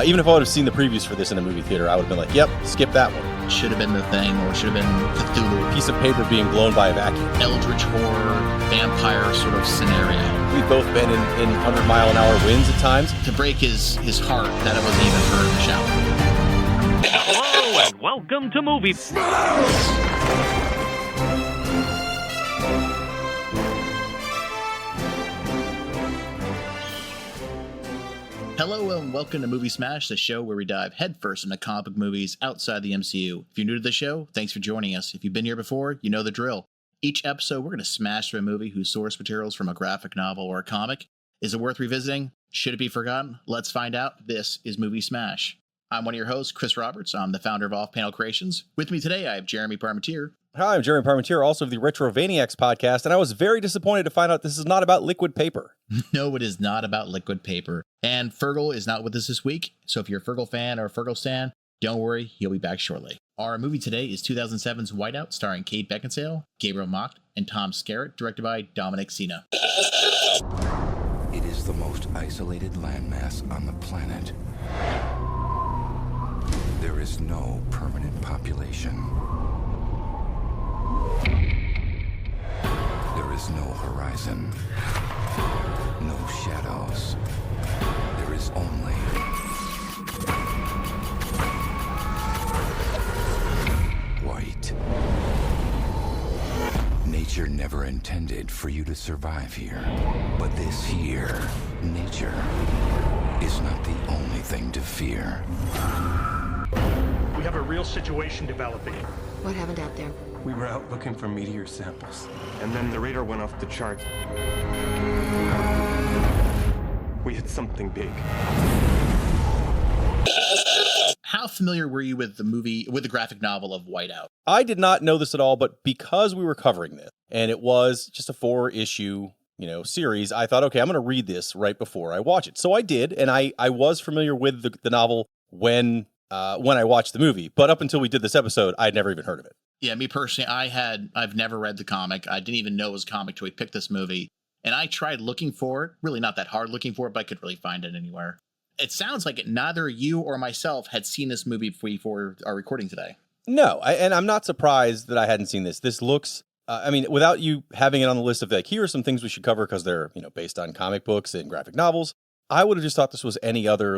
Even if I would have seen the previews for this in a movie theater, I would have been like, yep, skip that one. Should have been The Thing, or should have been Cthulhu. Piece of paper being blown by a vacuum. Eldritch horror, vampire sort of scenario. We've both been in 100-mile-an-hour winds at times. To break his heart that it wasn't even heard in the shower. Hello and welcome to Movie Smash! Hello and welcome to Movie Smash, the show where we dive headfirst into comic book movies outside the MCU. If you're new to the show, thanks for joining us. If you've been here before, you know the drill. Each episode, we're going to smash through a movie whose source material is from a graphic novel or a comic. Is it worth revisiting? Should it be forgotten? Let's find out. This is Movie Smash. I'm one of your hosts, Chris Roberts. I'm the founder of Off Panel Creations. With me today, I have Jeremy Parmentier. Hi, I'm Jeremy Parmentier, also of the Retrovaniacs podcast, and I was very disappointed to find out this is not about liquid paper. No, it is not about liquid paper. And Fergal is not with us this week, so if you're a Fergal fan or a Fergal stan, don't worry, he'll be back shortly. Our movie today is 2007's Whiteout, starring Kate Beckinsale, Gabriel Macht, and Tom Skerritt, directed by Dominic Sena. It is the most isolated landmass on the planet. There is no permanent population. There is no horizon, no shadows. There is only white. Nature never intended for you to survive here. But this here, nature, is not the only thing to fear. We have a real situation developing. What happened out there? We were out looking for meteor samples, and then the radar went off the chart. We hit something big. How familiar were you with the graphic novel of Whiteout? I did not know this at all, but because we were covering this, and it was just a 4-issue, series, I thought, okay, I'm going to read this right before I watch it. So I did, and I was familiar with the novel when I watched the movie, but up until we did this episode, I'd never even heard of it. Yeah, me personally, I've never read the comic. I didn't even know it was a comic till we picked this movie. And I tried looking for it, really not that hard looking for it, but I couldn't really find it anywhere. It sounds like neither you or myself had seen this movie before our recording today. No, and I'm not surprised that I hadn't seen this. This looks, without you having it on the list of here are some things we should cover because they're, based on comic books and graphic novels, I would have just thought this was any other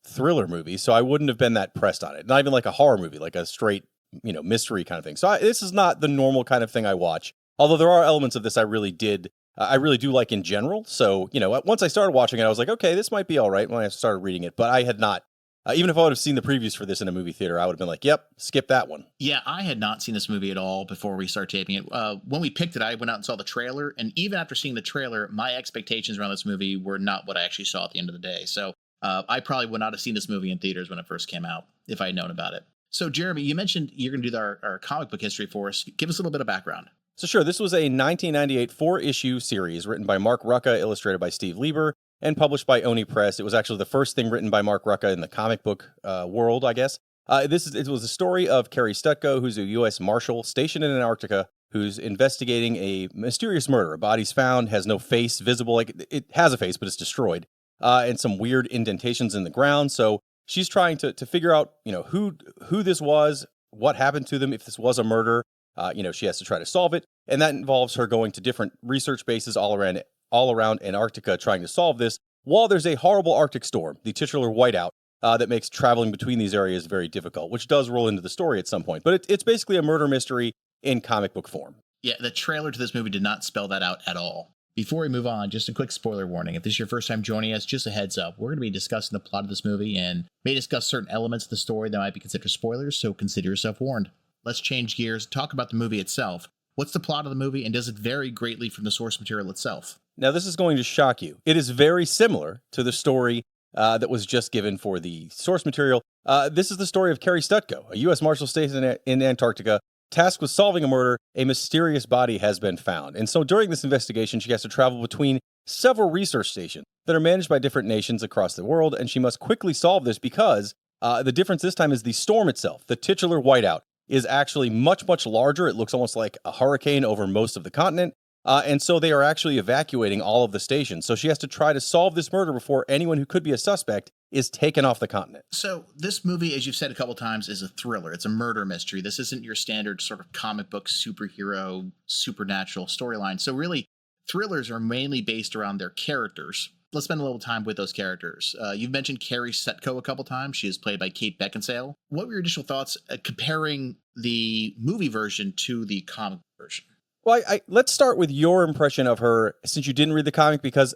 thriller movie. So I wouldn't have been that pressed on it. Not even like a horror movie, like a straight, mystery kind of thing. So this is not the normal kind of thing I watch. Although there are elements of this I really do like in general. So, once I started watching it, I was like, okay, this might be all right when I started reading it. But I had not, even if I would have seen the previews for this in a movie theater, I would have been like, yep, skip that one. Yeah, I had not seen this movie at all before we started taping it. When we picked it, I went out and saw the trailer. And even after seeing the trailer, my expectations around this movie were not what I actually saw at the end of the day. So I probably would not have seen this movie in theaters when it first came out if I had known about it. So, Jeremy, you mentioned you're going to do our comic book history for us. Give us a little bit of background. So sure, this was a 1998 4-issue series written by Mark Rucka, illustrated by Steve Lieber, and published by Oni Press. It was actually the first thing written by Mark Rucka in the comic book world, I guess. It was a story of Carrie Stetko, who's a U.S. Marshal stationed in Antarctica, who's investigating a mysterious murder. A body's found, has no face visible. It has a face, but it's destroyed, and some weird indentations in the ground. So she's trying to figure out, who this was, what happened to them, if this was a murder. She has to try to solve it, and that involves her going to different research bases all around Antarctica trying to solve this, while there's a horrible Arctic storm, the titular Whiteout, that makes traveling between these areas very difficult, which does roll into the story at some point. But it's basically a murder mystery in comic book form. Yeah, the trailer to this movie did not spell that out at all. Before we move on, just a quick spoiler warning. If this is your first time joining us, just a heads up. We're going to be discussing the plot of this movie and may discuss certain elements of the story that might be considered spoilers, so consider yourself warned. Let's change gears and talk about the movie itself. What's the plot of the movie, and does it vary greatly from the source material itself? Now, this is going to shock you. It is very similar to the story that was just given for the source material. This is the story of Carrie Stetko, a U.S. Marshal stationed in Antarctica. Tasked with solving a murder, a mysterious body has been found. And so during this investigation, she has to travel between several research stations that are managed by different nations across the world, and she must quickly solve this because the difference this time is the storm itself, the titular Whiteout, is actually much, much larger. It looks almost like a hurricane over most of the continent. And so they are actually evacuating all of the stations. So she has to try to solve this murder before anyone who could be a suspect is taken off the continent. So this movie, as you've said a couple times, is a thriller. It's a murder mystery. This isn't your standard sort of comic book superhero, supernatural storyline. So really, thrillers are mainly based around their characters. Let's spend a little time with those characters. You've mentioned Carrie Stetko a couple times. She is played by Kate Beckinsale. What were your initial thoughts comparing the movie version to the comic version? Well, let's start with your impression of her, since you didn't read the comic, because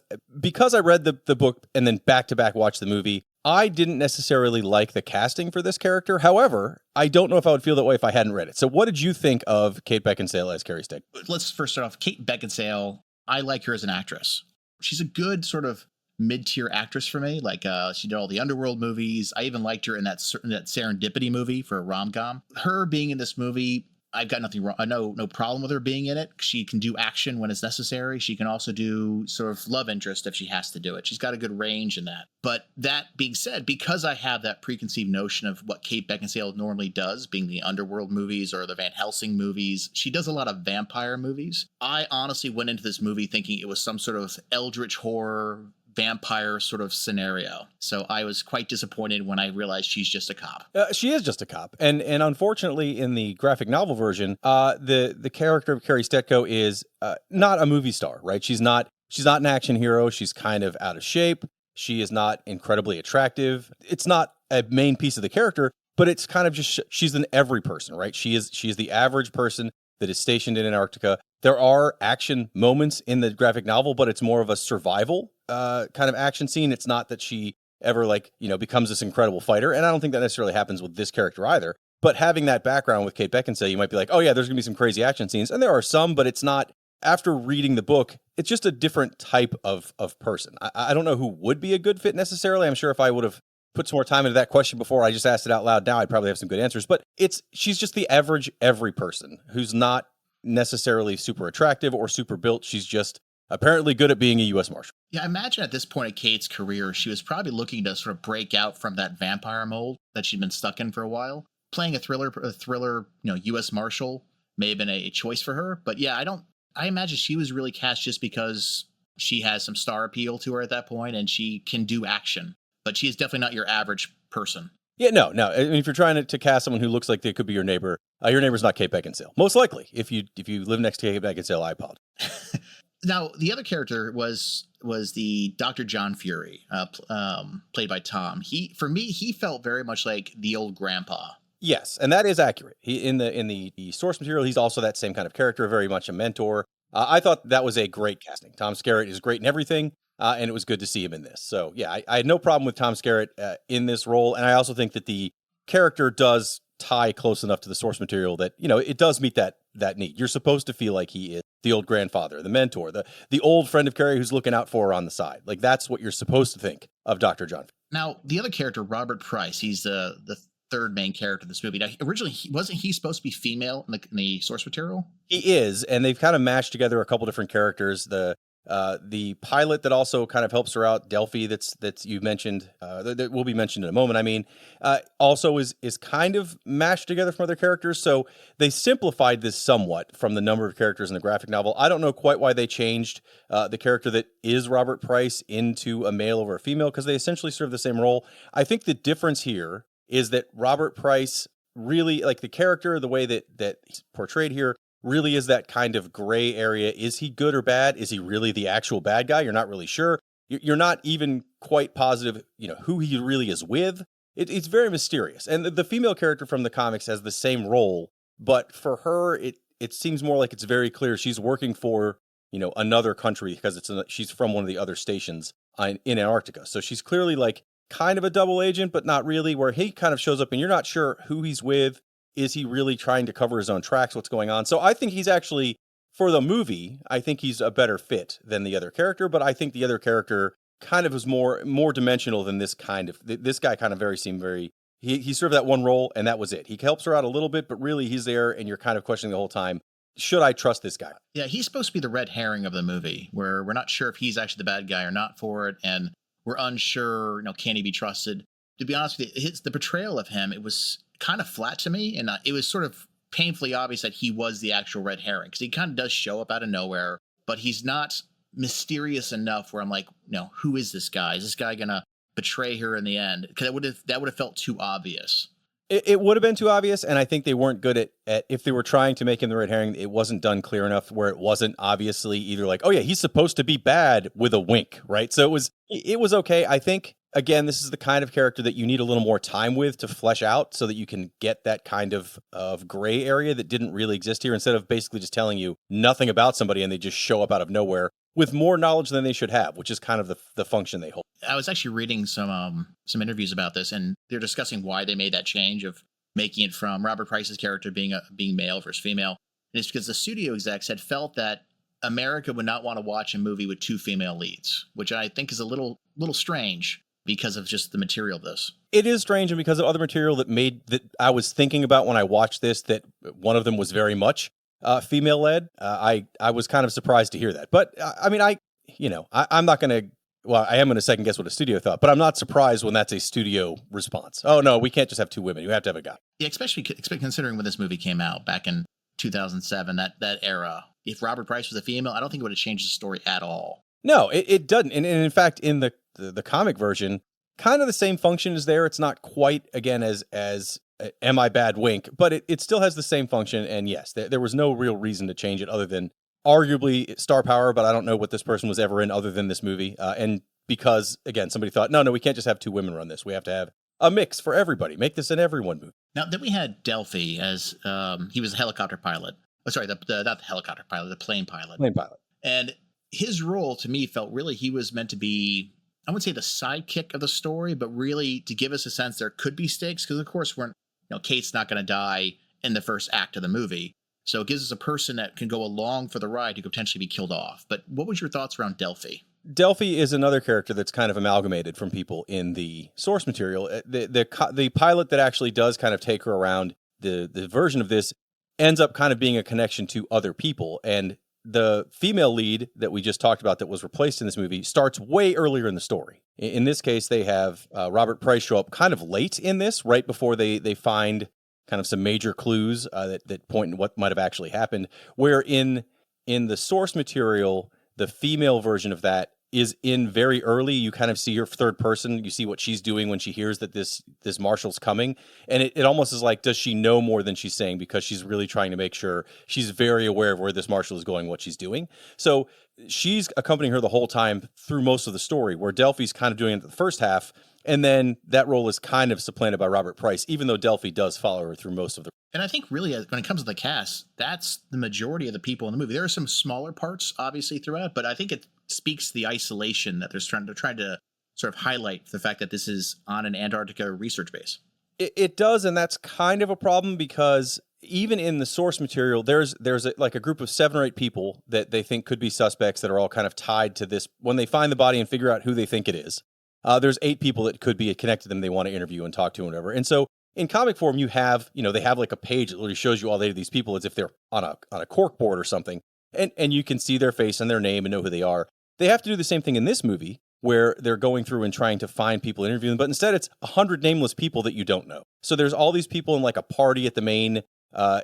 I read the book and then back-to-back watched the movie. I didn't necessarily like the casting for this character. However, I don't know if I would feel that way if I hadn't read it. So what did you think of Kate Beckinsale as Carrie Stetko? Let's first start off. Kate Beckinsale, I like her as an actress. She's a good sort of mid-tier actress for me. Like she did all the Underworld movies. I even liked her in that Serendipity movie for a rom-com. Her being in this movie, I've got nothing wrong. No problem with her being in it. She can do action when it's necessary. She can also do sort of love interest if she has to do it. She's got a good range in that. But that being said, because I have that preconceived notion of what Kate Beckinsale normally does, being the Underworld movies or the Van Helsing movies, she does a lot of vampire movies. I honestly went into this movie thinking it was some sort of eldritch horror vampire sort of scenario. So I was quite disappointed when I realized she's just a cop. She is just a cop. And unfortunately, in the graphic novel version, the character of Carrie Stetko is not a movie star, right? She's not an action hero. She's kind of out of shape. She is not incredibly attractive. It's not a main piece of the character, but it's kind of just, she's an every person, right? She is the average person that is stationed in Antarctica. There are action moments in the graphic novel, but it's more of a survival kind of action scene. It's not that she ever becomes this incredible fighter. And I don't think that necessarily happens with this character either. But having that background with Kate Beckinsale, you might be like, oh yeah, there's gonna be some crazy action scenes. And there are some, but it's not, after reading the book, it's just a different type of person. I don't know who would be a good fit necessarily. I'm sure if I would have put some more time into that question before I just asked it out loud now, I'd probably have some good answers. But she's just the average every person who's not necessarily super attractive or super built. She's just apparently good at being a U.S. Marshal. Yeah, I imagine at this point of Kate's career, she was probably looking to sort of break out from that vampire mold that she'd been stuck in for a while. Playing a thriller, U.S. Marshal may have been a choice for her. But yeah, I imagine she was really cast just because she has some star appeal to her at that point and she can do action. But she is definitely not your average person. Yeah, no. I mean, if you're trying to cast someone who looks like they could be your neighbor's not Kate Beckinsale. Most likely, if you live next to Kate Beckinsale, I apologize. Now, the other character was the Dr. John Fury, played by Tom. For me, he felt very much like the old grandpa. Yes, and that is accurate. He in the source material, he's also that same kind of character, very much a mentor. I thought that was a great casting. Tom Skerritt is great in everything. And it was good to see him in this. So, yeah, I had no problem with Tom Skerritt in this role. And I also think that the character does tie close enough to the source material that, it does meet that need. You're supposed to feel like he is the old grandfather, the mentor, the old friend of Carrie who's looking out for her on the side. Like, that's what you're supposed to think of Dr. John. Now, the other character, Robert Price, he's the third main character in this movie. Now, originally, wasn't he supposed to be female in the source material? He is, and they've kind of mashed together a couple different characters. The pilot that also kind of helps her out, Delphi, that's you mentioned, that will be mentioned in a moment. I mean, also is kind of mashed together from other characters. So they simplified this somewhat from the number of characters in the graphic novel. I don't know quite why they changed the character that is Robert Price into a male over a female, because they essentially serve the same role. I think the difference here is that Robert Price really, like the character, the way that he's portrayed here, really is that kind of gray area. Is he good or bad? Is he really the actual bad guy? You're not really sure. You're not even quite positive, who he really is with. It's very mysterious. And the female character from the comics has the same role, but for her, it seems more like it's very clear she's working for, another country because she's from one of the other stations in Antarctica. So she's clearly like kind of a double agent, but not really, where he kind of shows up and you're not sure who he's with. Is he really trying to cover his own tracks? What's going on? So I think he's actually, for the movie, I think he's a better fit than the other character, but I think the other character kind of is more dimensional than this guy kind of seemed very, he served that one role and that was it. He helps her out a little bit, but really he's there and you're kind of questioning the whole time, should I trust this guy? Yeah, he's supposed to be the red herring of the movie, where we're not sure if he's actually the bad guy or not for it, and we're unsure, can he be trusted? To be honest with you, the portrayal of him, it was kind of flat to me, and it was sort of painfully obvious that he was the actual red herring, because he kind of does show up out of nowhere. but he's not mysterious enough where I'm like, no, who is this guy? Is this guy gonna betray her in the end? Because that would have felt too obvious. It would have been too obvious, and I think they weren't good at if they were trying to make him the red herring, it wasn't done clear enough where it wasn't obviously either like, oh yeah, he's supposed to be bad with a wink, right? So it was okay. I think, again, this is the kind of character that you need a little more time with to flesh out so that you can get that kind of gray area that didn't really exist here, instead of basically just telling you nothing about somebody and they just show up out of nowhere with more knowledge than they should have, which is kind of the function they hold. I was actually reading some interviews about this, and they're discussing why they made that change of making it from Robert Price's character being male versus female. And it's because the studio execs had felt that America would not want to watch a movie with 2 female leads, which I think is a little strange because of just the material of this. It is strange, and because of other material that I was thinking about when I watched this, that one of them was very much female led. I was kind of surprised to hear that. But I mean, I'm not going to. Well, I am going to second guess what a studio thought, but I'm not surprised when that's a studio response. Oh no, we can't just have 2 women. You have to have a guy. Yeah, especially considering when this movie came out back in 2007, that era. If Robert Price was a female, I don't think it would have changed the story at all. No, it doesn't. And in fact, in the comic version, kind of the same function is there. It's not quite, again, as am I bad wink, but it still has the same function. And yes, there was no real reason to change it other than arguably star power, but I don't know what this person was ever in other than this movie. And because, again, somebody thought, no, we can't just have 2 women run this. We have to have a mix for everybody. Make this an everyone movie. Now, then we had Delphi as he was a helicopter pilot. Oh, sorry, not the helicopter pilot, the plane pilot. Plane pilot. And his role, to me, felt really he was meant to be, I wouldn't say the sidekick of the story, but really to give us a sense there could be stakes. Because, of course, Kate's not going to die in the first act of the movie. So it gives us a person that can go along for the ride who could potentially be killed off. But what was your thoughts around Delphi? Delphi is another character that's kind of amalgamated from people in the source material. The pilot that actually does kind of take her around, the version of this ends up kind of being a connection to other people. And the female lead that we just talked about that was replaced in this movie starts way earlier in the story. In this case, they have Robert Price show up kind of late in this, right before they find kind of some major clues that point to what might have actually happened, where in the source material, the female version of that is in very early. You kind of see her third person. You see what she's doing when she hears that this marshal's coming. And it almost is like, does she know more than she's saying? Because she's really trying to make sure she's very aware of where this marshal is going, what she's doing. So she's accompanying her the whole time through most of the story, where Delphi's kind of doing it the first half. And then that role is kind of supplanted by Robert Price, even though Delphi does follow her through most of the. And I think really when it comes to the cast, that's the majority of the people in the movie. There are some smaller parts, obviously, throughout, but I think it speaks to the isolation that they're trying to sort of highlight the fact that this is on an Antarctica research base. It does, and that's kind of a problem because even in the source material, there's a group of 7 or 8 people that they think could be suspects that are all kind of tied to this. When they find the body and figure out who they think it is, there's 8 people that could be connected to them they want to interview and talk to and whatever. And so in comic form, you have, they have like a page that literally shows you all 8 of these people as if they're on a cork board or something. And you can see their face and their name and know who they are. They have to do the same thing in this movie where they're going through and trying to find people and interview them. But instead, it's 100 nameless people that you don't know. So there's all these people in like a party at the main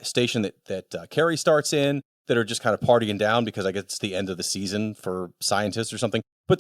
station that Carrie starts in that are just kind of partying down because I guess it's the end of the season for scientists or something. But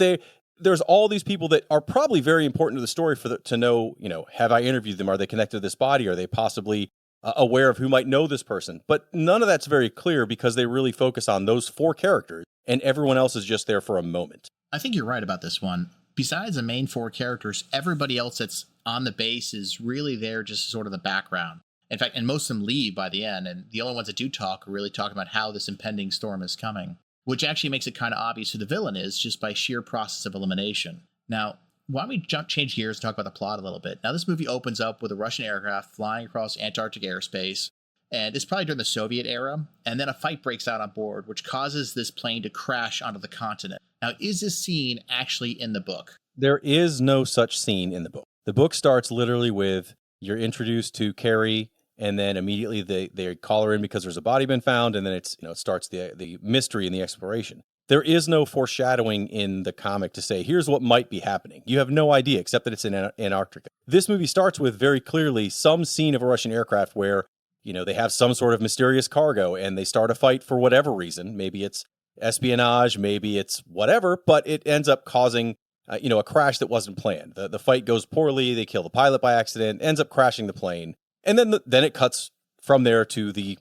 there's all these people that are probably very important to the story to know, have I interviewed them? Are they connected to this body? Are they possibly aware of who might know this person? But none of that's very clear because they really focus on those 4 characters and everyone else is just there for a moment. I think you're right about this one. Besides the main 4 characters, everybody else that's on the base is really there just sort of the background. In fact, and most of them leave by the end, and the only ones that do talk are really talking about how this impending storm is coming, which actually makes it kind of obvious who the villain is just by sheer process of elimination. Now, why don't we change gears and talk about the plot a little bit? Now, this movie opens up with a Russian aircraft flying across Antarctic airspace, and it's probably during the Soviet era, and then a fight breaks out on board, which causes this plane to crash onto the continent. Now, is this scene actually in the book? There is no such scene in the book. The book starts literally with you're introduced to Carrie, and then immediately they call her in because there's a body been found, and then it starts the mystery and the exploration. There is no foreshadowing in the comic to say, here's what might be happening. You have no idea, except that it's in Antarctica. This movie starts with very clearly some scene of a Russian aircraft where, they have some sort of mysterious cargo and they start a fight for whatever reason. Maybe it's espionage, maybe it's whatever, but it ends up causing a crash that wasn't planned. The fight goes poorly. They kill the pilot by accident, ends up crashing the plane. And then it cuts from there to the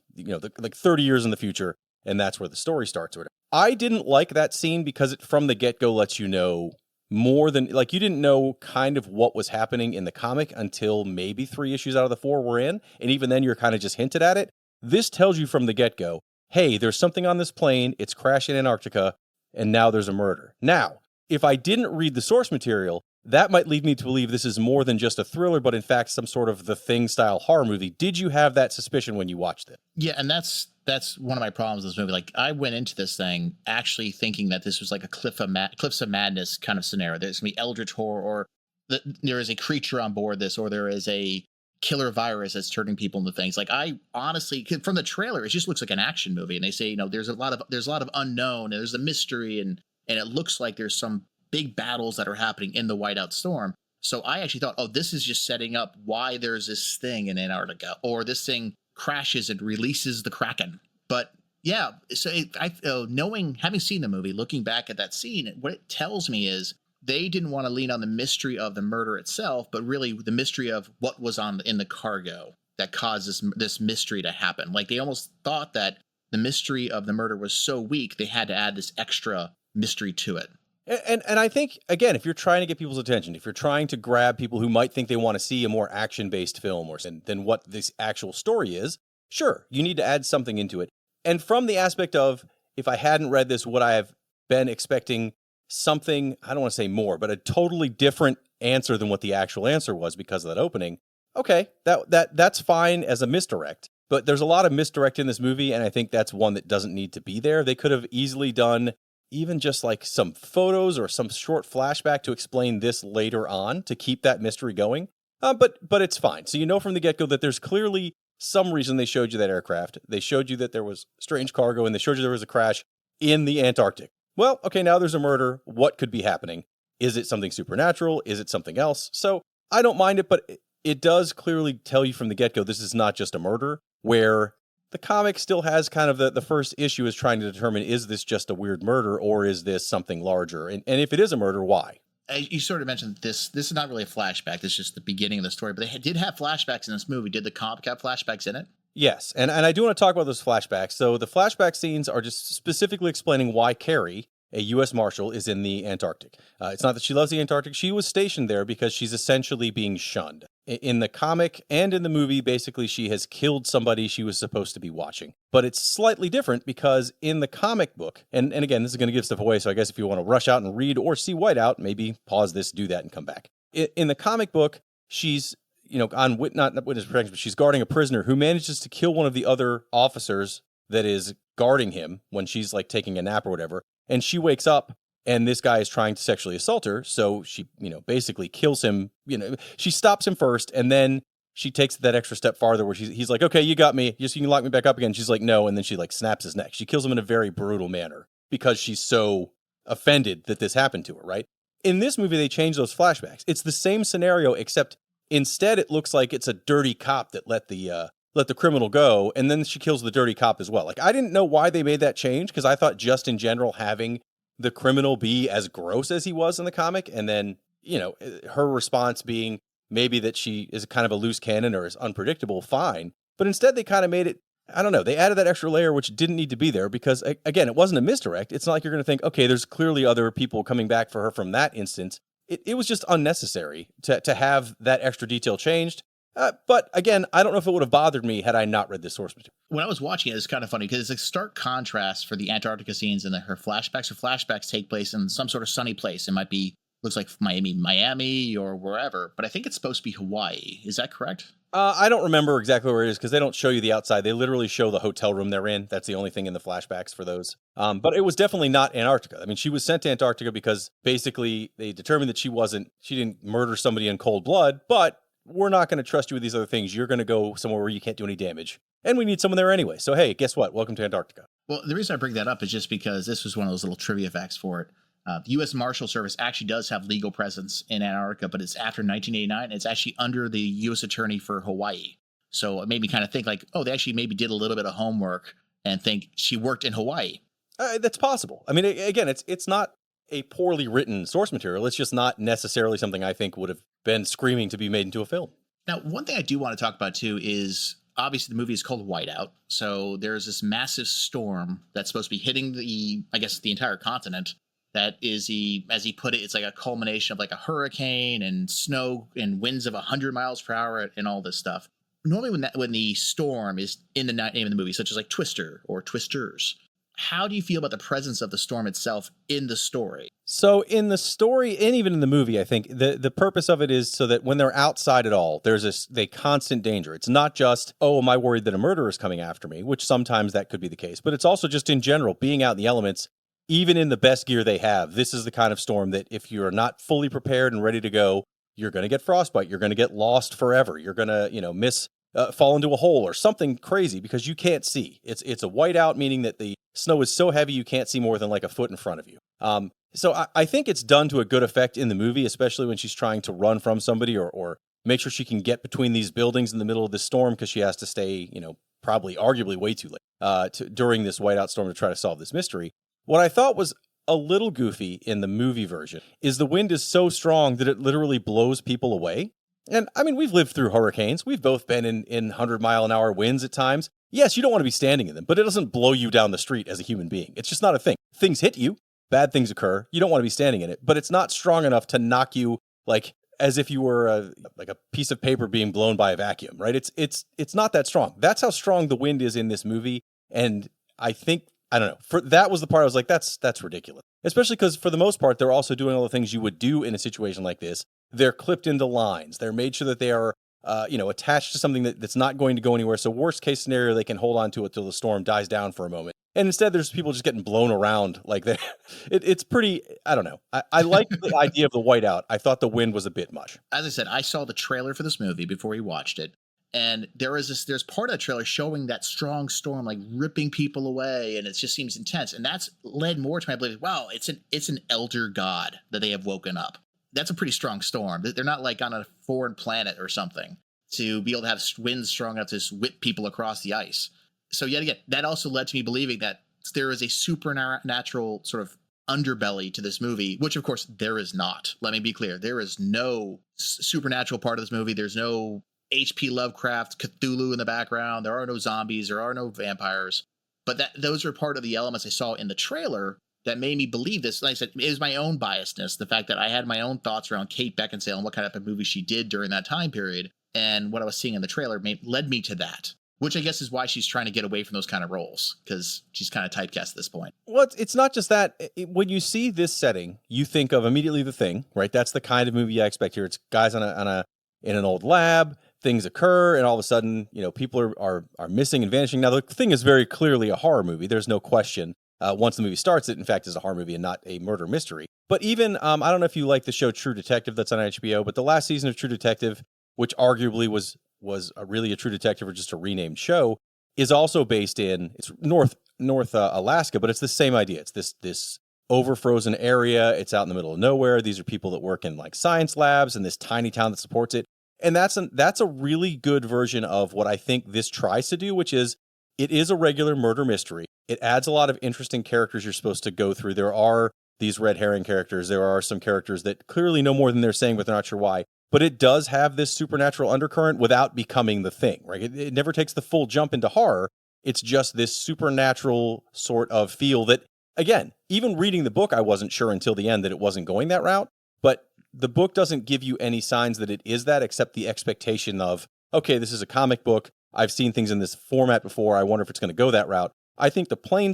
like 30 years in the future. And that's where the story starts. I didn't like that scene because it from the get-go lets you know more than, like, you didn't know kind of what was happening in the comic until maybe 3 issues out of the 4 were in. And even then you're kind of just hinted at it. This tells you from the get-go, hey, there's something on this plane. It's crashing in Antarctica. And now there's a murder. Now, if I didn't read the source material, that might lead me to believe this is more than just a thriller, but in fact, some sort of The Thing style horror movie. Did you have that suspicion when you watched it? Yeah, and that's one of my problems with this movie. Like, I went into this thing actually thinking that this was like a Cliffs of Madness kind of scenario. There's going to be eldritch horror, or there is a creature on board this, or there is a killer virus that's turning people into things. Like, I honestly, from the trailer, it just looks like an action movie. And they say, there's a lot of unknown, and there's a mystery, and it looks like there's some big battles that are happening in the Whiteout storm. So I actually thought, oh, this is just setting up why there's this thing in Antarctica, or this thing crashes and releases the Kraken. But yeah, so having seen the movie, looking back at that scene, what it tells me is they didn't want to lean on the mystery of the murder itself, but really the mystery of what was in the cargo that caused this mystery to happen. Like, they almost thought that the mystery of the murder was so weak, they had to add this extra mystery to it. And I think, again, if you're trying to get people's attention, if you're trying to grab people who might think they want to see a more action-based film or than what this actual story is, sure, you need to add something into it. And from the aspect of, if I hadn't read this, would I have been expecting something, I don't want to say more, but a totally different answer than what the actual answer was because of that opening? Okay, that's fine as a misdirect. But there's a lot of misdirect in this movie, and I think that's one that doesn't need to be there. They could have easily done even just like some photos or some short flashback to explain this later on to keep that mystery going. But it's fine. So from the get-go that there's clearly some reason they showed you that aircraft. They showed you that there was strange cargo, and they showed you there was a crash in the Antarctic. Well, okay, now there's a murder. What could be happening? Is it something supernatural? Is it something else? So I don't mind it, but it does clearly tell you from the get-go this is not just a murder, where the comic still has kind of the first issue is trying to determine, is this just a weird murder or is this something larger? And if it is a murder, why? You sort of mentioned this is not really a flashback. This is just the beginning of the story. But they did have flashbacks in this movie. Did the comic have flashbacks in it? Yes. And I do want to talk about those flashbacks. So the flashback scenes are just specifically explaining why Carrie, a U.S. Marshal, is in the Antarctic. It's not that she loves the Antarctic. She was stationed there because she's essentially being shunned. In the comic and in the movie, basically, she has killed somebody she was supposed to be watching. But it's slightly different because in the comic book, and again, this is going to give stuff away, so I guess if you want to rush out and read or see Whiteout, maybe pause this, do that, and come back. In the comic book, she's on not witness protection, but she's guarding a prisoner who manages to kill one of the other officers that is guarding him when she's like taking a nap or whatever. And she wakes up and this guy is trying to sexually assault her. So she, basically kills him. She stops him first and then she takes that extra step farther where he's like, okay, you got me. You can lock me back up again. She's like, no. And then she like snaps his neck. She kills him in a very brutal manner because she's so offended that this happened to her, right? In this movie, they changed those flashbacks. It's the same scenario, except instead it looks like it's a dirty cop that let the criminal go, and then she kills the dirty cop as well. Like, I didn't know why they made that change, because I thought just in general having the criminal be as gross as he was in the comic, and then, her response being maybe that she is kind of a loose cannon or is unpredictable, fine. But instead they kind of made it, I don't know, they added that extra layer which didn't need to be there because, again, it wasn't a misdirect. It's not like you're going to think, okay, there's clearly other people coming back for her from that instance. It was just unnecessary to have that extra detail changed. But again, I don't know if it would have bothered me had I not read the source material. When I was watching it, it's kind of funny because it's a stark contrast for the Antarctica scenes and her flashbacks. Her flashbacks take place in some sort of sunny place. It might be, looks like Miami or wherever, but I think it's supposed to be Hawaii. Is that correct? I don't remember exactly where it is because they don't show you the outside. They literally show the hotel room they're in. That's the only thing in the flashbacks for those. But it was definitely not Antarctica. I mean, she was sent to Antarctica because basically they determined that she didn't murder somebody in cold blood, but we're not going to trust you with these other things. You're going to go somewhere where you can't do any damage. And we need someone there anyway. So, hey, guess what? Welcome to Antarctica. Well, the reason I bring that up is just because this was one of those little trivia facts for it. The U.S. Marshal Service actually does have legal presence in Antarctica, but it's after 1989. It's actually under the U.S. Attorney for Hawaii. So it made me kind of think like, oh, they actually maybe did a little bit of homework and think she worked in Hawaii. That's possible. I mean, again, it's not a poorly written source material. It's just not necessarily something I think would have been screaming to be made into a film. Now, one thing I do want to talk about too is obviously the movie is called Whiteout. So there's this massive storm that's supposed to be hitting the entire continent. That is, as he put it, it's like a culmination of like a hurricane and snow and winds of 100 miles per hour and all this stuff. Normally when the storm is in the name of the movie, such as like Twister or Twisters, how do you feel about the presence of the storm itself in the story? So in the story and even in the movie, I think the purpose of it is so that when they're outside at all, there's a constant danger. It's not just, oh, am I worried that a murderer is coming after me, which sometimes that could be the case, but it's also just in general, being out in the elements, even in the best gear they have. This is the kind of storm that if you're not fully prepared and ready to go, you're going to get frostbite. You're going to get lost forever. You're going to, fall into a hole or something crazy because you can't see. It's a whiteout, meaning that the snow is so heavy you can't see more than like a foot in front of you. So I think it's done to a good effect in the movie, especially when she's trying to run from somebody or make sure she can get between these buildings in the middle of this storm because she has to stay, probably arguably way too late during this whiteout storm to try to solve this mystery. What I thought was a little goofy in the movie version is the wind is so strong that it literally blows people away. And I mean, we've lived through hurricanes. We've both been in 100-mile-an-hour winds at times. Yes, you don't want to be standing in them, but it doesn't blow you down the street as a human being. It's just not a thing. Things hit you. Bad things occur. You don't want to be standing in it, but it's not strong enough to knock you like as if you were like a piece of paper being blown by a vacuum, right? It's not that strong. That's how strong the wind is in this movie. And I think, I don't know, that was the part I was like, that's ridiculous. Especially because for the most part, they're also doing all the things you would do in a situation like this. They're clipped into lines. They're made sure that they are, attached to something that's not going to go anywhere. So worst case scenario, they can hold on to it till the storm dies down for a moment. And instead, there's people just getting blown around like that. It's pretty, I don't know. I like the idea of the whiteout. I thought the wind was a bit much. As I said, I saw the trailer for this movie before we watched it. And there's part of the trailer showing that strong storm, like ripping people away. And it just seems intense. And that's led more to my belief, wow, it's an elder god that they have woken up. That's a pretty strong storm. They're not like on a foreign planet or something to be able to have winds strong enough to just whip people across the ice. So yet again, that also led to me believing that there is a supernatural sort of underbelly to this movie, which of course there is not. Let me be clear. There is no supernatural part of this movie. There's no H.P. Lovecraft, Cthulhu in the background. There are no zombies. There are no vampires. But those are part of the elements I saw in the trailer that made me believe this. Like I said, it was my own biasness, the fact that I had my own thoughts around Kate Beckinsale and what kind of movie she did during that time period. And what I was seeing in the trailer led me to that, which I guess is why she's trying to get away from those kind of roles, because she's kind of typecast at this point. Well, it's not just that. When you see this setting, you think of immediately The Thing, right? That's the kind of movie I expect here. It's guys in an old lab. Things occur, and all of a sudden, people are missing and vanishing. Now, The Thing is very clearly a horror movie. There's no question. Once the movie starts, it in fact is a horror movie and not a murder mystery. But even, I don't know if you like the show True Detective that's on HBO, but the last season of True Detective, which arguably was really a True Detective or just a renamed show, is also based in, it's North Alaska, but it's the same idea. It's this over-frozen area. It's out in the middle of nowhere. These are people that work in like science labs and this tiny town that supports it. And that's a really good version of what I think this tries to do, which is it is a regular murder mystery. It adds a lot of interesting characters you're supposed to go through. There are these red herring characters. There are some characters that clearly know more than they're saying, but they're not sure why. But it does have this supernatural undercurrent without becoming the Thing, right? It never takes the full jump into horror. It's just this supernatural sort of feel that, again, even reading the book, I wasn't sure until the end that it wasn't going that route. But the book doesn't give you any signs that it is that, except the expectation of, okay, this is a comic book. I've seen things in this format before. I wonder if it's going to go that route. I think the plain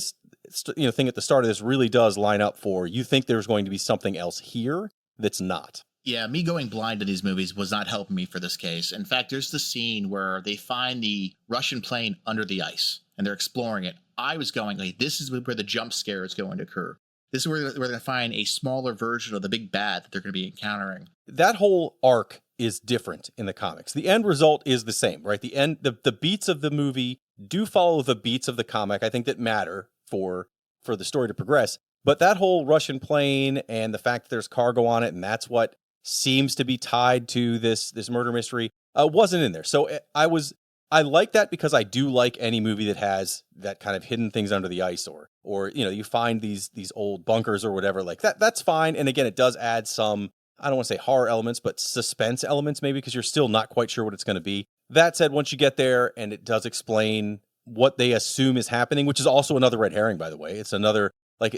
thing at the start of this really does line up for, you think there's going to be something else here that's not. Yeah, me going blind to these movies was not helping me for this case. In fact, there's the scene where they find the Russian plane under the ice and they're exploring it. I was going, like, this is where the jump scare is going to occur. This is where they're going to find a smaller version of the big bad that they're going to be encountering. That whole arc is different in the comics. The end result is the same, right? The beats of the movie do follow the beats of the comic, I think, that matter for the story to progress. But that whole Russian plane and the fact that there's cargo on it, and that's what seems to be tied to this murder mystery, wasn't in there. So I was I like that because I do like any movie that has that kind of hidden things under the ice, or you find these old bunkers or whatever like that. That's fine. And again, it does add some, I don't want to say horror elements, but suspense elements maybe, because you're still not quite sure what it's going to be. That said, once you get there and it does explain what they assume is happening, which is also another red herring, by the way. It's another,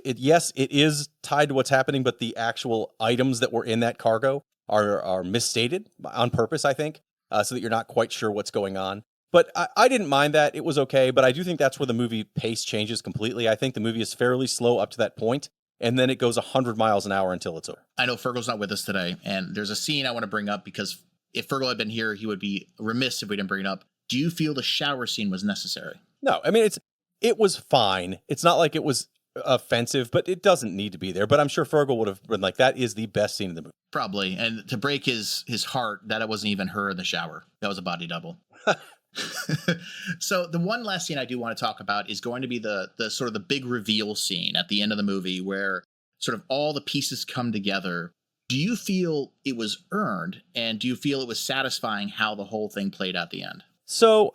yes, it is tied to what's happening, but the actual items that were in that cargo are misstated on purpose, I think, so that you're not quite sure what's going on. But I didn't mind that. It was okay, but I do think that's where the movie pace changes completely. I think the movie is fairly slow up to that point, and then it goes 100 miles an hour until it's over. I know Fergal's not with us today, and there's a scene I want to bring up because if Fergal had been here, he would be remiss if we didn't bring it up. Do you feel the shower scene was necessary? No, I mean, it was fine. It's not like it was offensive, but it doesn't need to be there. But I'm sure Fergal would have been like, that is the best scene in the movie. Probably. And to break his heart, that it wasn't even her in the shower. That was a body double. So the one last scene I do want to talk about is going to be the sort of the big reveal scene at the end of the movie where sort of all the pieces come together. Do you feel it was earned, and do you feel it was satisfying how the whole thing played at the end? So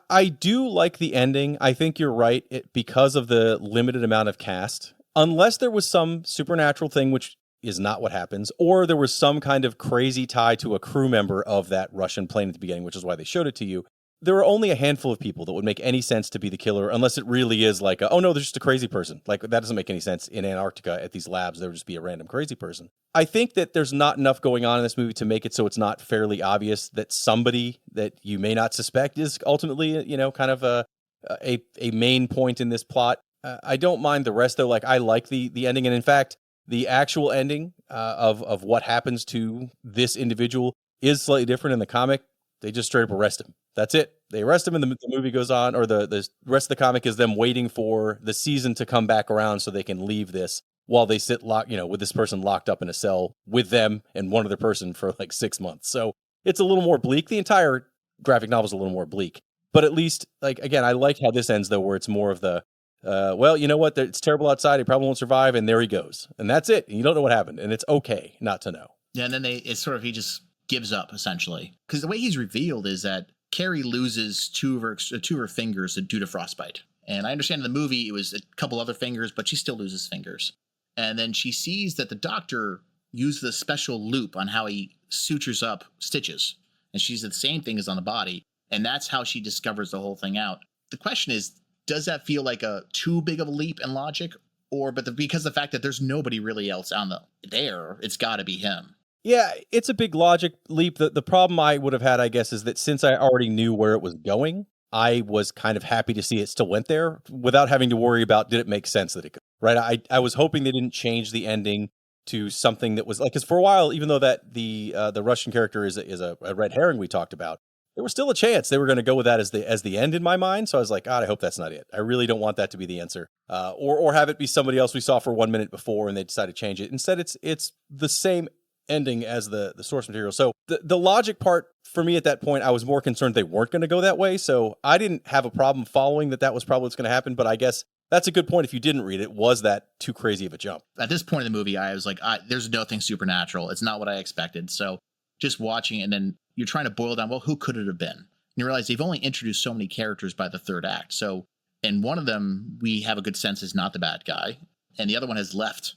I do like the ending. I think you're right, because of the limited amount of cast. Unless there was some supernatural thing, which is not what happens, or there was some kind of crazy tie to a crew member of that Russian plane at the beginning, which is why they showed it to you. There are only a handful of people that would make any sense to be the killer, unless it really is like, oh no, there's just a crazy person. Like, that doesn't make any sense. In Antarctica at these labs, there would just be a random crazy person. I think that there's not enough going on in this movie to make it so it's not fairly obvious that somebody that you may not suspect is ultimately, kind of a main point in this plot. I don't mind the rest though. Like, I like the ending, and in fact, the actual ending of what happens to this individual is slightly different in the comic. They just straight up arrest him. That's it. They arrest him and the movie goes on, or the rest of the comic is them waiting for the season to come back around so they can leave this while they sit with this person locked up in a cell with them and one other person for like 6 months. So it's a little more bleak. The entire graphic novel is a little more bleak, but at least, like, again, I like how this ends though, where it's more of the, well, you know what? It's terrible outside. He probably won't survive. And there he goes. And that's it. And you don't know what happened. And it's okay not to know. Yeah. And then he just gives up essentially, because the way he's revealed is that Carrie loses two of her fingers due to frostbite. And I understand in the movie it was a couple other fingers, but she still loses fingers. And then she sees that the doctor used the special loop on how he sutures up stitches. And she said the same thing is on the body. And that's how she discovers the whole thing out. The question is, does that feel like a too big of a leap in logic? Because of the fact that there's nobody really else there, it's got to be him. Yeah, it's a big logic leap. The problem I would have had, I guess, is that since I already knew where it was going, I was kind of happy to see it still went there without having to worry about, did it make sense that it could, right? I was hoping they didn't change the ending to something that was like, because for a while, even though that the Russian character is a red herring we talked about, there was still a chance they were going to go with that as the end in my mind. So I was like, God, I hope that's not it. I really don't want that to be the answer, or have it be somebody else we saw for 1 minute before and they decided to change it. Instead, it's the same ending as the source material. So the logic part for me at that point, I was more concerned they weren't going to go that way. So I didn't have a problem following that was probably what's going to happen. But I guess that's a good point. If you didn't read it, was that too crazy of a jump? At this point in the movie, I was like, there's nothing supernatural. It's not what I expected. So just watching it, and then you're trying to boil down, well, who could it have been? And you realize they've only introduced so many characters by the third act. So, and one of them we have a good sense is not the bad guy, and the other one has left.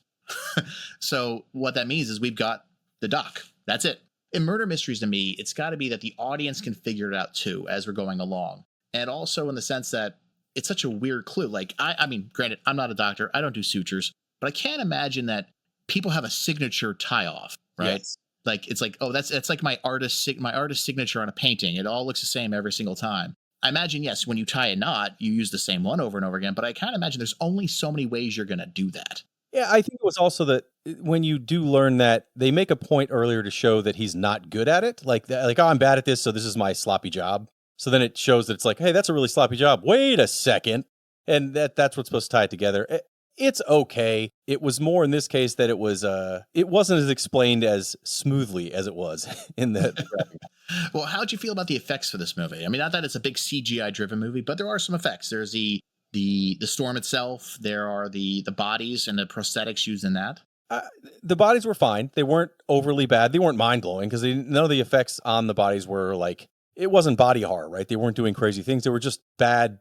So what that means is we've got the doc. That's it. In murder mysteries, to me, it's got to be that the audience can figure it out too as we're going along. And also in the sense that it's such a weird clue. Like, I mean, granted, I'm not a doctor. I don't do sutures. But I can't imagine that people have a signature tie-off, right? Yes. Like, it's like, oh, that's like my artist signature on a painting. It all looks the same every single time. I imagine, yes, when you tie a knot, you use the same one over and over again. But I can't imagine there's only so many ways you're going to do that. Yeah, I think it was also that when you do learn that, they make a point earlier to show that he's not good at it. Like, oh, I'm bad at this, so this is my sloppy job. So then it shows that it's like, hey, that's a really sloppy job. Wait a second. And that's what's supposed to tie it together. It's okay. It was more in this case that it wasn't as explained as smoothly as it was in the Well, how'd you feel about the effects for this movie? I mean, not that it's a big CGI driven movie, but there are some effects. There's the storm itself. There are the bodies and the prosthetics used in that. The bodies were fine. They weren't overly bad. They weren't mind blowing because none of the effects on the bodies were like, it wasn't body horror, right? They weren't doing crazy things. They were just bad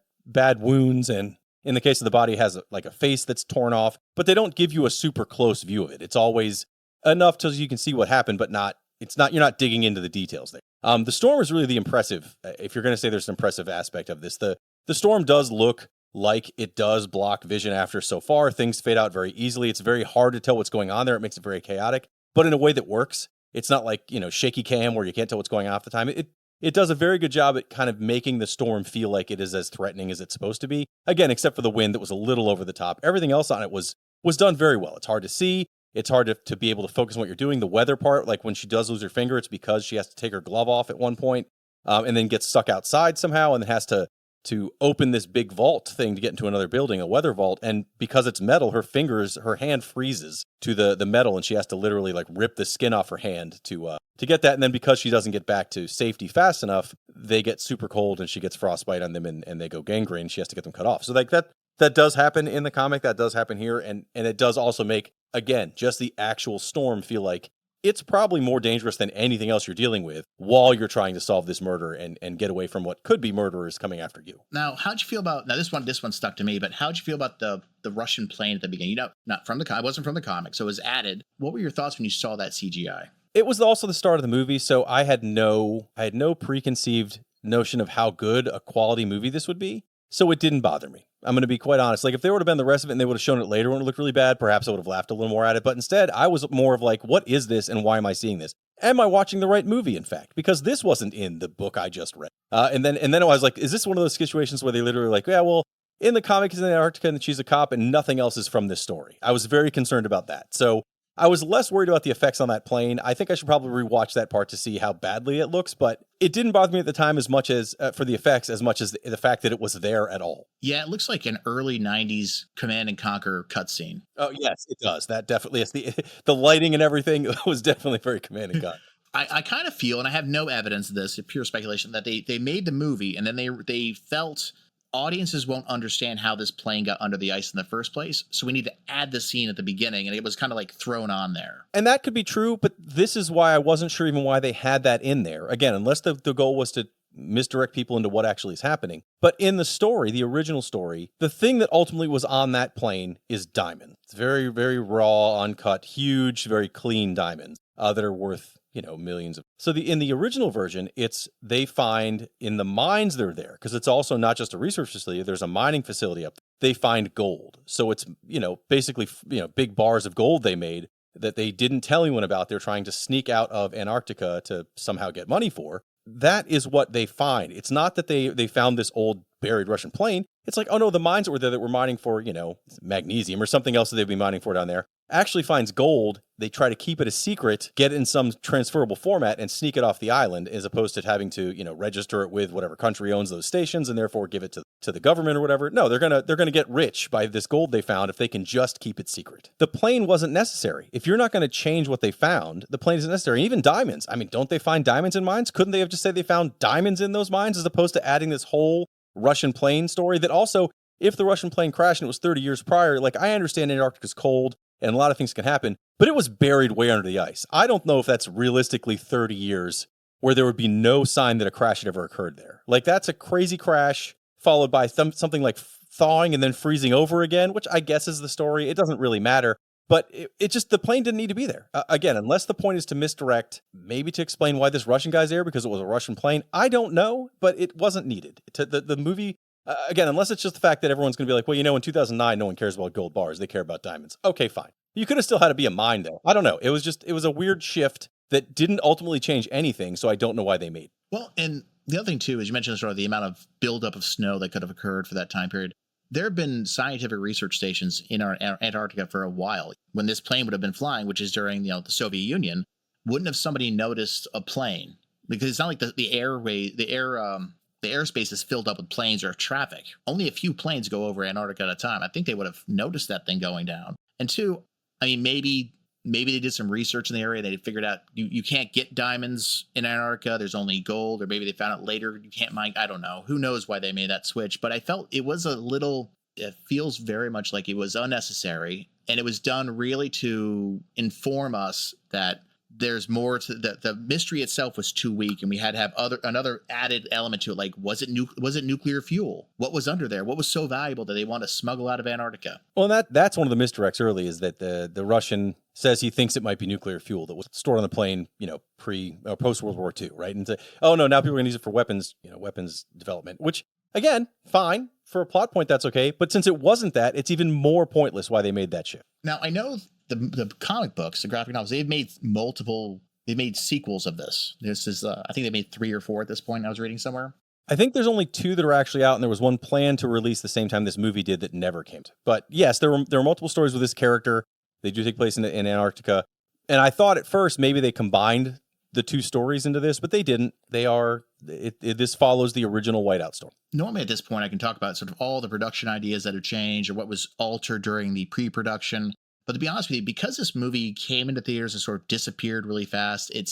wounds. And in the case of the body, it has like a face that's torn off, but they don't give you a super close view of it. It's always enough till you can see what happened, but you're not digging into the details there. The storm is really the impressive, if you're going to say there's an impressive aspect of this. The storm does look like it does block vision after so far. Things fade out very easily. It's very hard to tell what's going on there. It makes it very chaotic, but in a way that works. It's not like, shaky cam where you can't tell what's going on half the time. It does a very good job at kind of making the storm feel like it is as threatening as it's supposed to be. Again, except for the wind that was a little over the top. Everything else on it was done very well. It's hard to see. It's hard to be able to focus on what you're doing. The weather part, like when she does lose her finger, it's because she has to take her glove off at one point, and then gets stuck outside somehow and then has to open this big vault thing to get into another building, a weather vault. And because it's metal, her hand freezes to the metal, and she has to literally like rip the skin off her hand to get that. And then because she doesn't get back to safety fast enough, they get super cold and she gets frostbite on them and they go gangrene. She has to get them cut off. So like that does happen in the comic. That does happen here. And it does also make, again, just the actual storm feel like it's probably more dangerous than anything else you're dealing with while you're trying to solve this murder and get away from what could be murderers coming after you. Now, how'd you feel about, this one stuck to me, but how'd you feel about the Russian plane at the beginning? Not from it wasn't from the comic, so it was added. What were your thoughts when you saw that CGI? It was also the start of the movie, so I had no preconceived notion of how good a quality movie this would be. So it didn't bother me. I'm going to be quite honest. Like, if there would have been the rest of it and they would have shown it later when it looked really bad, perhaps I would have laughed a little more at it. But instead, I was more of like, what is this and why am I seeing this? Am I watching the right movie, in fact? Because this wasn't in the book I just read. And then I was like, is this one of those situations where they literally like, yeah, well, in the comic is in Antarctica and she's a cop and nothing else is from this story. I was very concerned about that. So I was less worried about the effects on that plane. I think I should probably rewatch that part to see how badly it looks, but it didn't bother me at the time as much as for the effects, as much as the fact that it was there at all. Yeah, it looks like an early 90s Command and Conquer cutscene. Oh, yes, it does. That definitely is. The lighting and everything was definitely very Command and Conquer. I kind of feel, and I have no evidence of this, pure speculation, that they made the movie and then they felt audiences won't understand how this plane got under the ice in the first place, so we need to add the scene at the beginning, and it was kind of like thrown on there. And that could be true, but this is why I wasn't sure even why they had that in there. Again, unless the goal was to misdirect people into what actually is happening. But in the story, the original story, the thing that ultimately was on that plane is diamond. It's very, very raw, uncut, huge, very clean diamonds that are worth millions of. So in the original version, they find in the mines they're there, because it's also not just a research facility. There's a mining facility up there. They find gold. So it's, basically, big bars of gold they made that they didn't tell anyone about. They're trying to sneak out of Antarctica to somehow get money for. That is what they find. It's not that they found this old buried Russian plane. It's like, oh no, the mines that were there that were mining for, magnesium or something else that they'd be mining for down there, actually finds gold. They try to keep it a secret, get it in some transferable format, and sneak it off the island, as opposed to having to, register it with whatever country owns those stations and therefore give it to the government or whatever. No, they're gonna get rich by this gold they found if they can just keep it secret. The plane wasn't necessary. If you're not going to change what they found, the plane isn't necessary. And even diamonds. I mean, don't they find diamonds in mines? Couldn't they have just said they found diamonds in those mines as opposed to adding this whole Russian plane story that also, if the Russian plane crashed and it was 30 years prior, like, I understand Antarctica's cold and a lot of things can happen, but it was buried way under the ice. I don't know if that's realistically 30 years where there would be no sign that a crash had ever occurred there. Like, that's a crazy crash followed by something like thawing and then freezing over again, which I guess is the story. It doesn't really matter. But it just, the plane didn't need to be there. Again, unless the point is to misdirect, maybe to explain why this Russian guy's there because it was a Russian plane. I don't know, but it wasn't needed. The movie, again, unless it's just the fact that everyone's going to be like, well, in 2009, no one cares about gold bars. They care about diamonds. Okay, fine. You could have still had it be a mine, though. I don't know. It was a weird shift that didn't ultimately change anything, so I don't know why they made it. Well, and the other thing, too, is you mentioned sort of the amount of buildup of snow that could have occurred for that time period. There have been scientific research stations in our Antarctica for a while. When this plane would have been flying, which is during the Soviet Union, wouldn't have somebody noticed a plane? Because it's not like the airspace is filled up with planes or traffic. Only a few planes go over Antarctica at a time. I think they would have noticed that thing going down. And two, I mean, maybe they did some research in the area. They figured out you can't get diamonds in Antarctica. There's only gold, or maybe they found out later you can't mine. I don't know. Who knows why they made that switch? But I felt it feels very much like it was unnecessary. And it was done really to inform us that there's more to the mystery itself was too weak, and we had to have another added element to it. Like, was it nuclear fuel? What was under there? What was so valuable that they want to smuggle out of Antarctica? Well, that's one of the misdirects early, is that the Russian says he thinks it might be nuclear fuel that was stored on the plane, post World War II, right? And say, oh no, now people are going to use it for weapons, weapons development, which again, fine for a plot point, that's okay. But since it wasn't that, it's even more pointless why they made that shift. Now, I know the comic books, the graphic novels, they've made sequels of this. This is, I think they made 3 or 4 at this point. I was reading somewhere. I think there's only 2 that are actually out, and there was one planned to release the same time this movie did that never came to. But yes, there were multiple stories with this character. They do take place in Antarctica. And I thought at first maybe they combined the 2 stories into this, but they didn't. This follows the original Whiteout story. Normally at this point, I can talk about sort of all the production ideas that have changed or what was altered during the pre-production. But to be honest with you, because this movie came into theaters and sort of disappeared really fast, it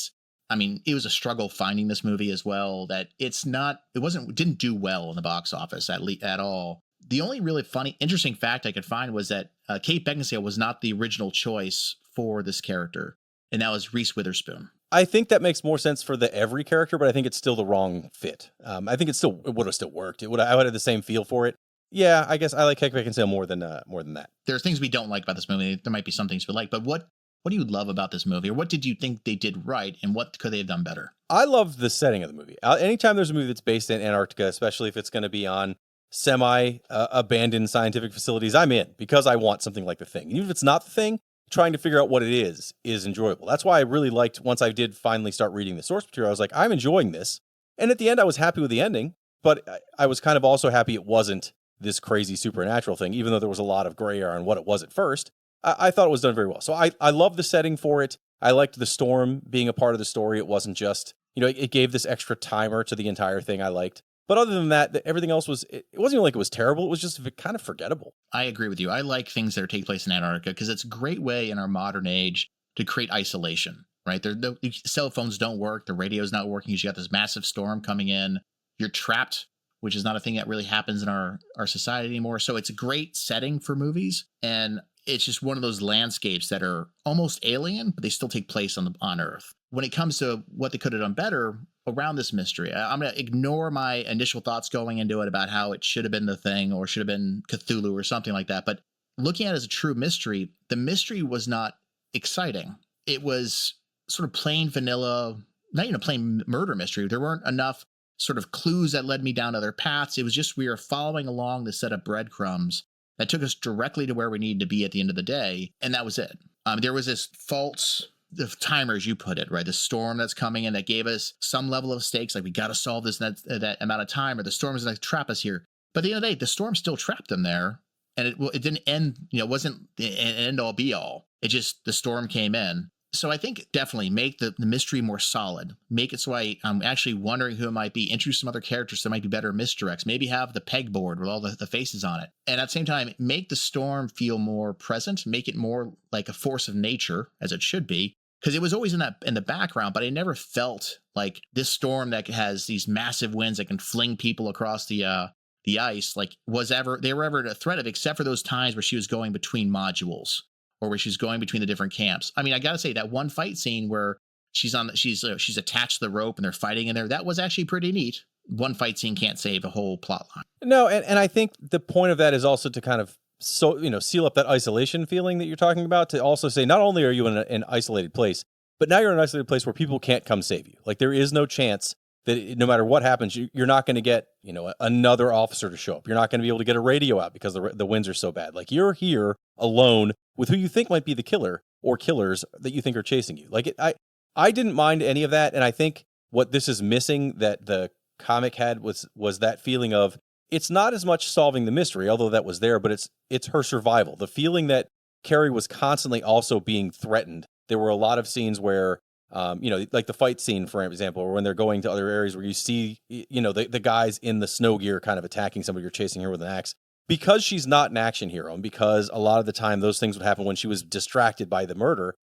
was a struggle finding this movie as well, that didn't do well in the box office at all. The only really interesting fact I could find was that Kate Beckinsale was not the original choice for this character, and that was Reese Witherspoon. I think that makes more sense for every character, but I think it's still the wrong fit. I think it would have still worked. I would have had the same feel for it. Yeah, I guess I like Kate Beckinsale more than that. There are things we don't like about this movie. There might be some things we like, but what do you love about this movie, or what did you think they did right, and what could they have done better? I love the setting of the movie. Anytime there's a movie that's based in Antarctica, especially if it's going to be on semi-abandoned scientific facilities, I'm in, because I want something like The Thing. Even if it's not The Thing, trying to figure out what it is enjoyable. That's why I really liked, once I did finally start reading the source material, I was like, I'm enjoying this. And at the end, I was happy with the ending, but I was kind of also happy it wasn't this crazy supernatural thing, even though there was a lot of gray area on what it was at first. I thought it was done very well. So I love the setting for it. I liked the storm being a part of the story. It wasn't just, it gave this extra timer to the entire thing I liked. But other than that, everything else it wasn't even like it was terrible. It was just kind of forgettable. I agree with you. I like things that take place in Antarctica because it's a great way in our modern age to create isolation, right? Cell phones don't work. The radio's not working. You got this massive storm coming in. You're trapped, which is not a thing that really happens in our society anymore. So it's a great setting for movies. And it's just one of those landscapes that are almost alien, but they still take place on Earth. When it comes to what they could have done better around this mystery, I'm going to ignore my initial thoughts going into it about how it should have been The Thing or should have been Cthulhu or something like that. But looking at it as a true mystery, the mystery was not exciting. It was sort of plain vanilla, not even a plain murder mystery. There weren't enough sort of clues that led me down other paths. It was just we were following along the set of breadcrumbs that took us directly to where we needed to be at the end of the day. And that was it. There was this the timer, as you put it, right? The storm that's coming in that gave us some level of stakes. Like, we got to solve this in that amount of time, or the storm is going to trap us here. But at the end of the day, the storm still trapped them there. And it didn't end, it wasn't an end all be all. It just, the storm came in. So I think definitely make the mystery more solid. Make it so I'm actually wondering who it might be. Introduce some other characters that might be better misdirects. Maybe have the pegboard with all the faces on it. And at the same time, make the storm feel more present. Make it more like a force of nature, as it should be. Because it was always in the background, but I never felt like this storm that has these massive winds that can fling people across the ice, like they were ever a threat of, except for those times where she was going between modules, or where she's going between the different camps. I mean, I got to say, that one fight scene where she's attached to the rope and they're fighting in there, that was actually pretty neat. One fight scene can't save a whole plot line. No, and I think the point of that is also to kind of seal up that isolation feeling that you're talking about, to also say, not only are you in an isolated place, but now you're in an isolated place where people can't come save you. Like, there is no chance that no matter what happens, you're not going to get, another officer to show up. You're not going to be able to get a radio out because the winds are so bad. Like, you're here alone with who you think might be the killer or killers that you think are chasing you. Like, I didn't mind any of that. And I think what this is missing that the comic had was that feeling of, it's not as much solving the mystery, although that was there, but it's her survival. The feeling that Carrie was constantly also being threatened. There were a lot of scenes where, like the fight scene, for example, or when they're going to other areas where you see, the guys in the snow gear kind of attacking somebody, you're chasing her with an axe. Because she's not an action hero, and because a lot of the time those things would happen when she was distracted by the murder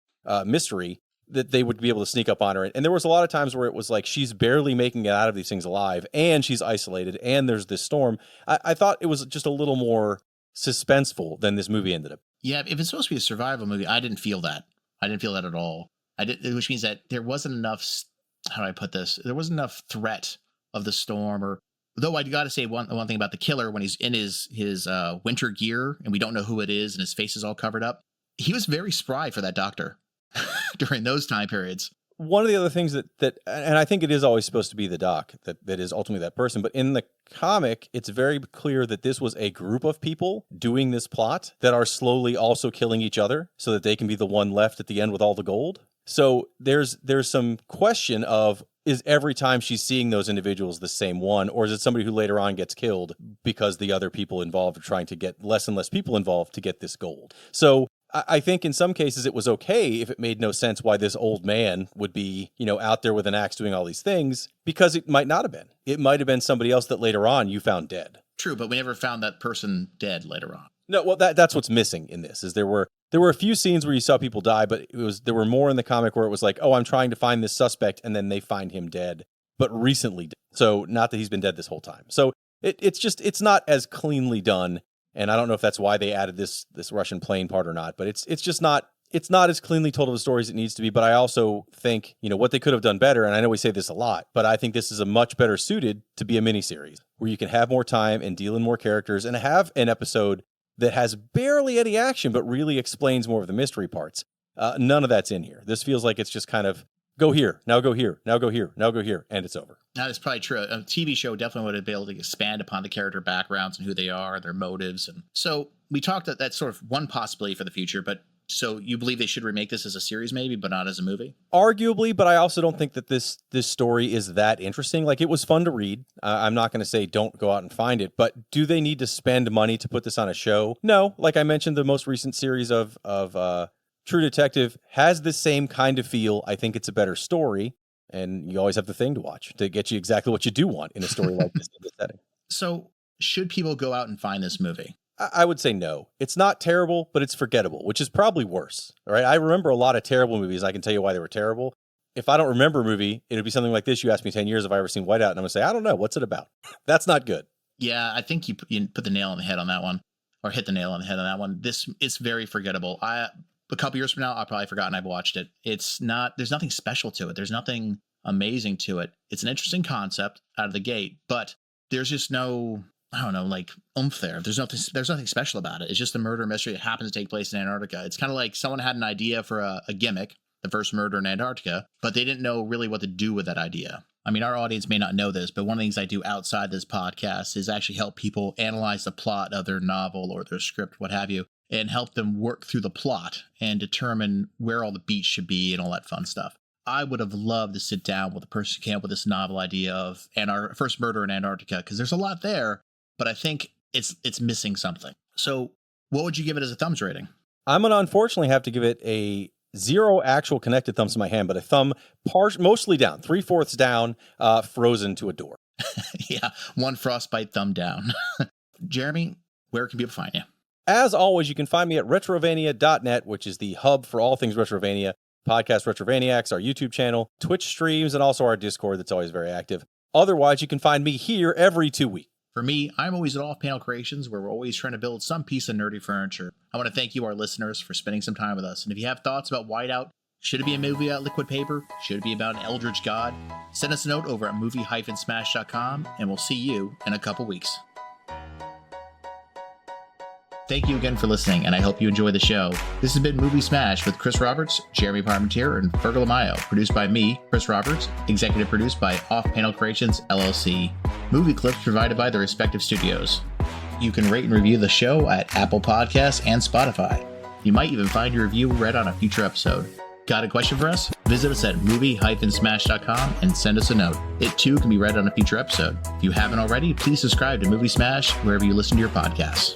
mystery, that they would be able to sneak up on her. And there was a lot of times where it was like she's barely making it out of these things alive, and she's isolated, and there's this storm. I thought it was just a little more suspenseful than this movie ended up. Yeah, if it's supposed to be a survival movie, I didn't feel that. I didn't feel that at all. which means that there wasn't enough, how do I put this? There wasn't enough threat of the storm, or though I got to say one thing about the killer, when he's in his winter gear and we don't know who it is and his face is all covered up, he was very spry for that doctor during those time periods. One of the other things that and I think it is always supposed to be the doc that is ultimately that person, but in the comic, it's very clear that this was a group of people doing this plot that are slowly also killing each other so that they can be the one left at the end with all the gold. So there's some question of, is every time she's seeing those individuals the same one, or is it somebody who later on gets killed because the other people involved are trying to get less and less people involved to get this gold? So I think in some cases it was okay if it made no sense why this old man would be, out there with an axe doing all these things, because it might not have been. It might have been somebody else that later on you found dead. True, but we never found that person dead later on. No, well, that's what's missing in this, is there were a few scenes where you saw people die, but there were more in the comic where it was like, oh, I'm trying to find this suspect, and then they find him dead, but recently dead. So not that he's been dead this whole time. So it's not as cleanly done. And I don't know if that's why they added this Russian plane part or not, but it's just not as cleanly told of a story as it needs to be. But I also think, what they could have done better, and I know we say this a lot, but I think this is a much better suited to be a miniseries where you can have more time and deal in more characters and have an episode that has barely any action, but really explains more of the mystery parts. None of that's in here. This feels like it's just kind of go here, now go here, now go here, now go here, and it's over. That is probably true. A TV show definitely would have been able to expand upon the character backgrounds and who they are, their motives. And so we talked that that's sort of one possibility for the future, but so you believe they should remake this as a series maybe, but not as a movie? Arguably, but I also don't think that this story is that interesting. Like, it was fun to read. I'm not going to say don't go out and find it, but do they need to spend money to put this on a show? No. Like I mentioned, the most recent series of True Detective has the same kind of feel. I think it's a better story, and you always have the Thing to watch to get you exactly what you do want in a story like this in this setting. So should people go out and find this movie? I would say no. It's not terrible, but it's forgettable, which is probably worse. All right. I remember a lot of terrible movies. I can tell you why they were terrible. If I don't remember a movie, it would be something like this. You asked me 10 years if I ever seen Whiteout, and I'm going to say, I don't know. What's it about? That's not good. Yeah, I think you put the nail on the head on that one, or hit the nail on the head on that one. It's very forgettable. A couple years from now, I'll probably forgotten I've watched it. There's nothing special to it. There's nothing amazing to it. It's an interesting concept out of the gate, but there's just no, I don't know, like oomph there. There's nothing special about it. It's just a murder mystery that happens to take place in Antarctica. It's kind of like someone had an idea for a gimmick, the first murder in Antarctica, but they didn't know really what to do with that idea. I mean, our audience may not know this, but one of the things I do outside this podcast is actually help people analyze the plot of their novel or their script, what have you, and help them work through the plot and determine where all the beats should be and all that fun stuff. I would have loved to sit down with a person who came up with this novel idea of our first murder in Antarctica, because there's a lot there, but I think it's missing something. So what would you give it as a thumbs rating? I'm going to unfortunately have to give it a 0 actual connected thumbs to my hand, but a thumb mostly down, 3/4 down, frozen to a door. Yeah, 1 frostbite thumb down. Jeremy, where can people find you? As always, you can find me at retrovania.net, which is the hub for all things Retrovania, podcast Retrovaniacs, our YouTube channel, Twitch streams, and also our Discord that's always very active. Otherwise, you can find me here every 2 weeks. For me, I'm always at Off Panel Creations, where we're always trying to build some piece of nerdy furniture. I want to thank you, our listeners, for spending some time with us. And if you have thoughts about Whiteout, should it be a movie about liquid paper? Should it be about an eldritch god? Send us a note over at movie-smash.com, and we'll see you in a couple weeks. Thank you again for listening, and I hope you enjoy the show. This has been Movie Smash with Chris Roberts, Jeremy Parmentier, and Fergal Amayo. Produced by me, Chris Roberts. Executive produced by Off Panel Creations, LLC. Movie clips provided by the respective studios. You can rate and review the show at Apple Podcasts and Spotify. You might even find your review read on a future episode. Got a question for us? Visit us at movie-smash.com and send us a note. It too can be read on a future episode. If you haven't already, please subscribe to Movie Smash wherever you listen to your podcasts.